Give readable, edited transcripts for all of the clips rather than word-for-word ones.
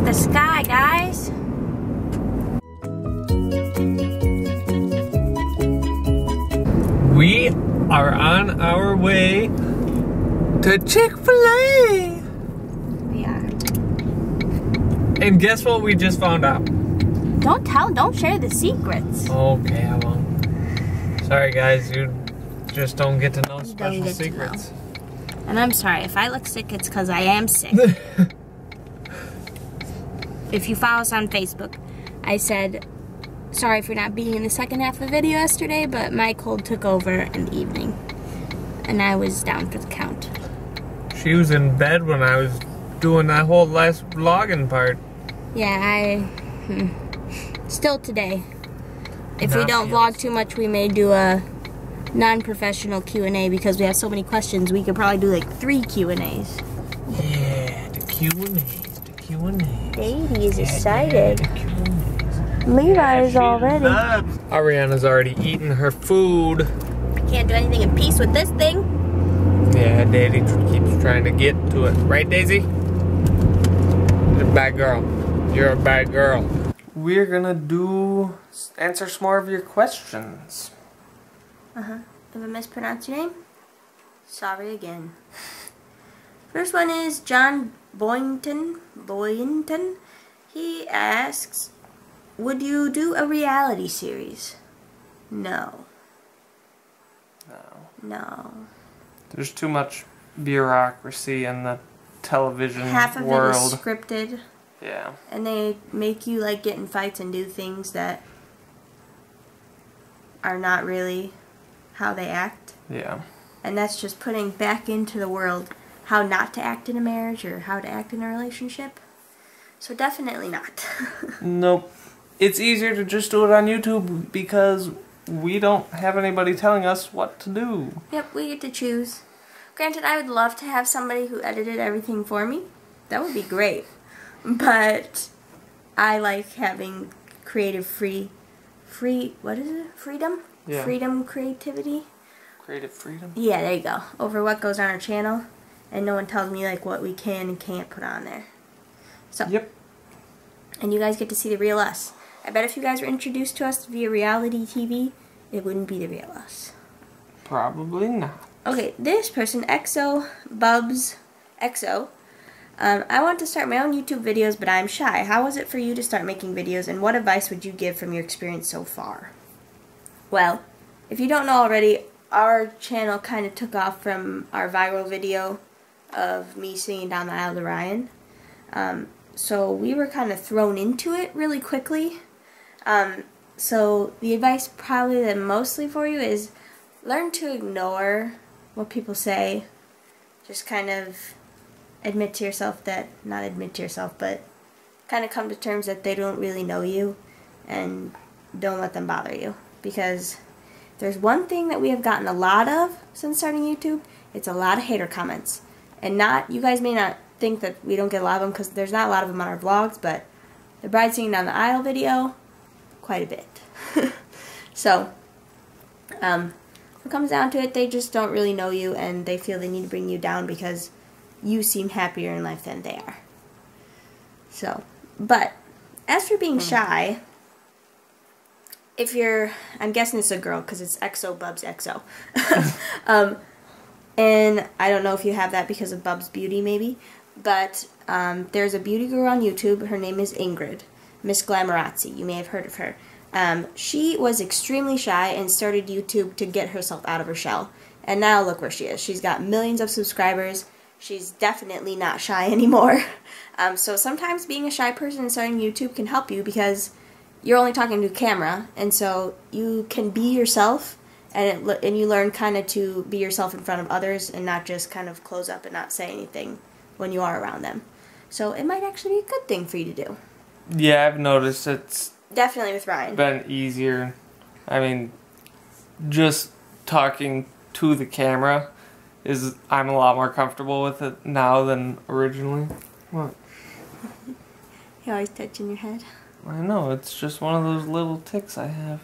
the sky, guys. We are on our way to Chick-fil-A. We are. And guess what we just found out? Don't share the secrets. Okay, I won't. Sorry guys, you just don't get to know special secrets. And I'm sorry, if I look sick, it's because I am sick. If you follow us on Facebook, I said, sorry for not being in the second half of the video yesterday, but my cold took over in the evening. And I was down for the count. She was in bed when I was doing that whole last vlogging part. Yeah, still today. If we don't vlog too much, we may do a non-professional Q&A because we have so many questions. We could probably do like 3 Q&As. Yeah, the Q&As, the Q&As. Baby is excited. Levi is already. Ariana's already eaten her food. I can't do anything in peace with this thing. Yeah, Daddy keeps trying to get to it. Right, Daisy? You're a bad girl. You're a bad girl. We're gonna answer some more of your questions. If I mispronounce your name, sorry again. First one is John Boynton. He asks, would you do a reality series? No. No. There's too much bureaucracy in the television world. Half of it is scripted. Yeah. And they make you like get in fights and do things that are not really how they act. Yeah. And that's just putting back into the world how not to act in a marriage or how to act in a relationship. So definitely not. Nope. It's easier to just do it on YouTube because we don't have anybody telling us what to do. Yep, we get to choose. Granted, I would love to have somebody who edited everything for me. That would be great. But I like having creative what is it? Freedom? Yeah. Freedom, creativity. Creative freedom? Yeah, there you go. Over what goes on our channel. And no one tells me like what we can and can't put on there. So. Yep. And you guys get to see the real us. I bet if you guys were introduced to us via reality TV, it wouldn't be the real us. Probably not. Okay, this person, Bubs XO. I want to start my own YouTube videos, but I'm shy. How was it for you to start making videos, and what advice would you give from your experience so far? Well, if you don't know already, our channel kind of took off from our viral video of me singing Down the Aisle to Ryan. So we were kind of thrown into it really quickly. So the advice probably that mostly for you is learn to ignore what people say. Just kind of admit to yourself that, not admit to yourself, but kind of come to terms that they don't really know you and don't let them bother you. Because there's one thing that we have gotten a lot of since starting YouTube, it's a lot of hater comments. And you guys may not think that we don't get a lot of them because there's not a lot of them on our vlogs, but the bride singing down the aisle video, quite a bit. So, when it comes down to it, they just don't really know you and they feel they need to bring you down because you seem happier in life than they are. So, but as for being shy, if you're, I'm guessing it's a girl because it's XO Bubs XO. And I don't know if you have that because of Bubs Beauty maybe, but there's a beauty guru on YouTube. Her name is Ingrid, Miss Glamorazzi. You may have heard of her. She was extremely shy and started YouTube to get herself out of her shell. And now look where she is. She's got millions of subscribers. She's definitely not shy anymore. So sometimes being a shy person and starting YouTube can help you because you're only talking to a camera, and so you can be yourself, and you learn kind of to be yourself in front of others and not just kind of close up and not say anything when you are around them. So it might actually be a good thing for you to do. Yeah, I've noticed it's definitely with Ryan been easier. I mean, just talking to the camera I'm a lot more comfortable with it now than originally. What? You're always touching your head. I know, it's just one of those little tics I have.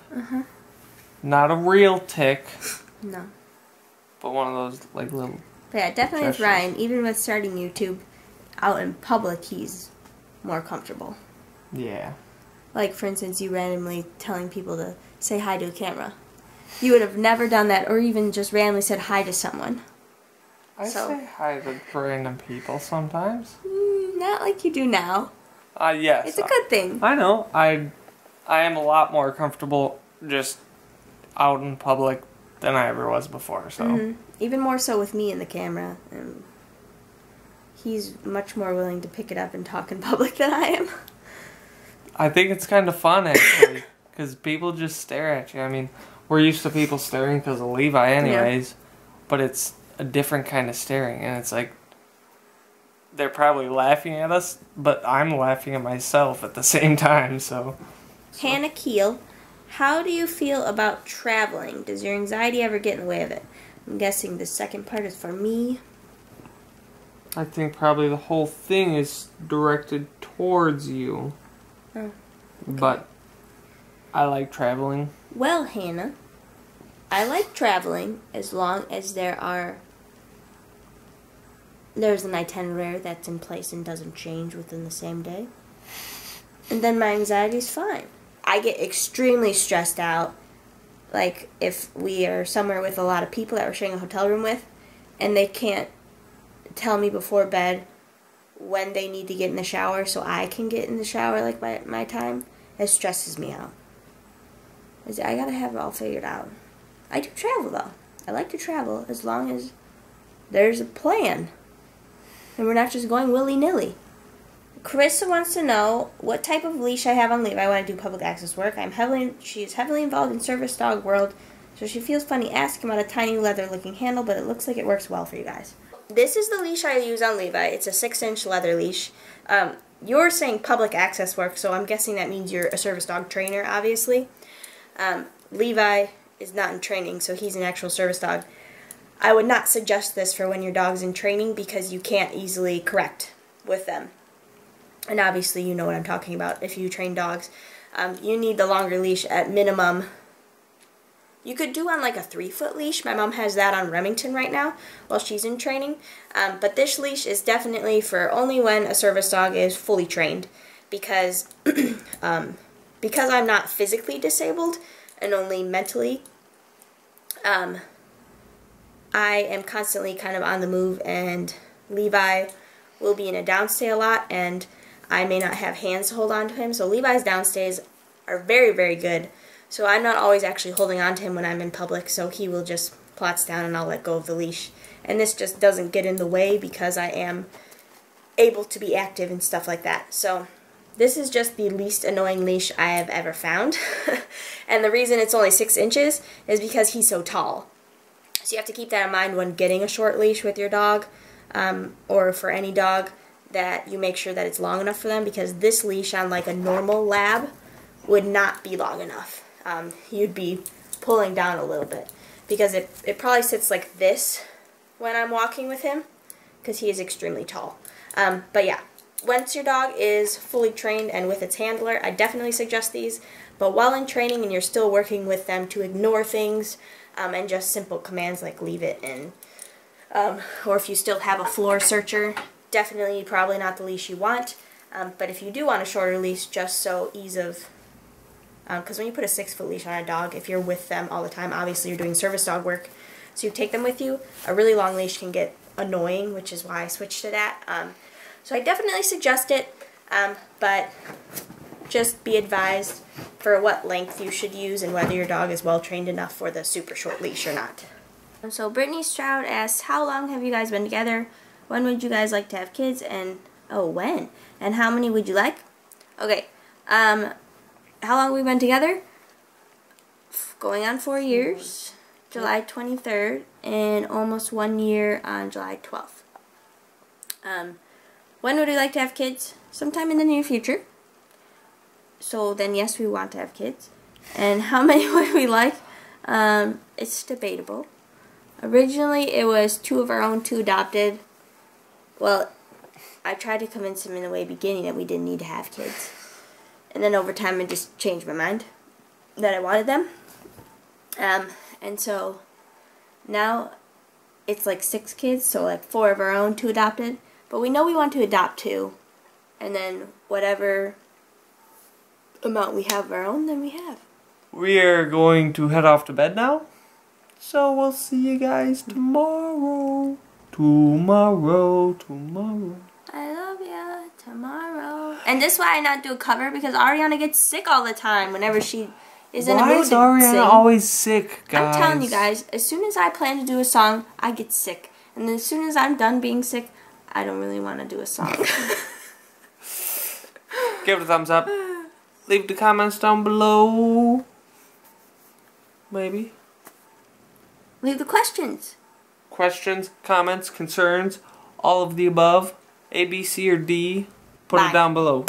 Not a real tick. No. But one of those, like, little But yeah, definitely gestures. with Ryan, even with starting YouTube, out in public, he's more comfortable. Yeah. Like, for instance, you randomly telling people to say hi to a camera. You would have never done that, or even just randomly said hi to someone. I say hi to random people sometimes. Not like you do now. Yes. It's a good thing. I know. I am a lot more comfortable just out in public than I ever was before, so. Even more so with me in the camera. He's much more willing to pick it up and talk in public than I am. I think it's kind of fun, actually, because people just stare at you. I mean, we're used to people staring because of Levi anyways, but it's a different kind of staring, and it's like, they're probably laughing at us, but I'm laughing at myself at the same time, so. Hannah Keel, how do you feel about traveling? Does your anxiety ever get in the way of it? I'm guessing the second part is for me. I think probably the whole thing is directed towards you. Oh, okay. But I like traveling. Well, Hannah, I like traveling as long as there's an itinerary that's in place and doesn't change within the same day. And then my anxiety is fine. I get extremely stressed out, like if we are somewhere with a lot of people that we're sharing a hotel room with, and they can't tell me before bed when they need to get in the shower so I can get in the shower like my time. It stresses me out. I gotta have it all figured out. I do travel though. I like to travel as long as there's a plan. And we're not just going willy-nilly. Carissa wants to know what type of leash I have on Levi. I want to do public access work. She's heavily involved in service dog world, so she feels funny asking about a tiny leather-looking handle, but it looks like it works well for you guys. This is the leash I use on Levi. It's a 6-inch leather leash. You're saying public access work, so I'm guessing that means you're a service dog trainer, obviously. Levi is not in training, so he's an actual service dog. I would not suggest this for when your dog's in training because you can't easily correct with them. And obviously you know what I'm talking about if you train dogs. You need the longer leash at minimum. You could do on like a 3-foot leash. My mom has that on Remington right now while she's in training. But this leash is definitely for only when a service dog is fully trained. Because I'm not physically disabled and only mentally, I am constantly kind of on the move, and Levi will be in a downstay a lot, and I may not have hands to hold on to him. So Levi's downstays are very, very good. So I'm not always actually holding on to him when I'm in public, so he will just plots down and I'll let go of the leash. And this just doesn't get in the way because I am able to be active and stuff like that. So this is just the least annoying leash I have ever found. And the reason it's only 6 inches is because he's so tall. So you have to keep that in mind when getting a short leash with your dog, or for any dog, that you make sure that it's long enough for them, because this leash on like a normal lab would not be long enough. You'd be pulling down a little bit, because it probably sits like this when I'm walking with him, because he is extremely tall. But yeah, once your dog is fully trained and with its handler, I definitely suggest these. But while in training and you're still working with them to ignore things, and just simple commands like leave it, and or if you still have a floor searcher, definitely probably not the leash you want. But if you do want a shorter leash, just so ease of, because when you put a 6-foot leash on a dog, if you're with them all the time, obviously you're doing service dog work, so you take them with you. A really long leash can get annoying, which is why I switched to that. So I definitely suggest it, but just be advised for what length you should use and whether your dog is well trained enough for the super short leash or not. So Brittany Stroud asks, how long have you guys been together? When would you guys like to have kids? And, oh, when? And how many would you like? Okay, how long have we been together? Going on 4 years, July 23rd, and almost 1 year on July 12th. When would we like to have kids? Sometime in the near future. So then, yes, we want to have kids. And how many would we like? It's debatable. Originally, it was 2 of our own, 2 adopted. Well, I tried to convince him in the way beginning that we didn't need to have kids. And then over time, I just changed my mind that I wanted them. And so now it's like 6 kids, so like 4 of our own, 2 adopted. But we know we want to adopt 2. And then whatever amount we have of our own, then we have. We are going to head off to bed now. So we'll see you guys tomorrow. Tomorrow. I love ya. Tomorrow. And this is why I not do a cover, because Ariana gets sick all the time whenever she is in a mood to sing. Why is Ariana always sick, guys? I'm telling you guys, as soon as I plan to do a song, I get sick. And as soon as I'm done being sick, I don't really want to do a song. Give it a thumbs up. Leave the comments down below. Maybe. Leave the questions. Questions, comments, concerns, all of the above. A, B, C, or D. Put it down below.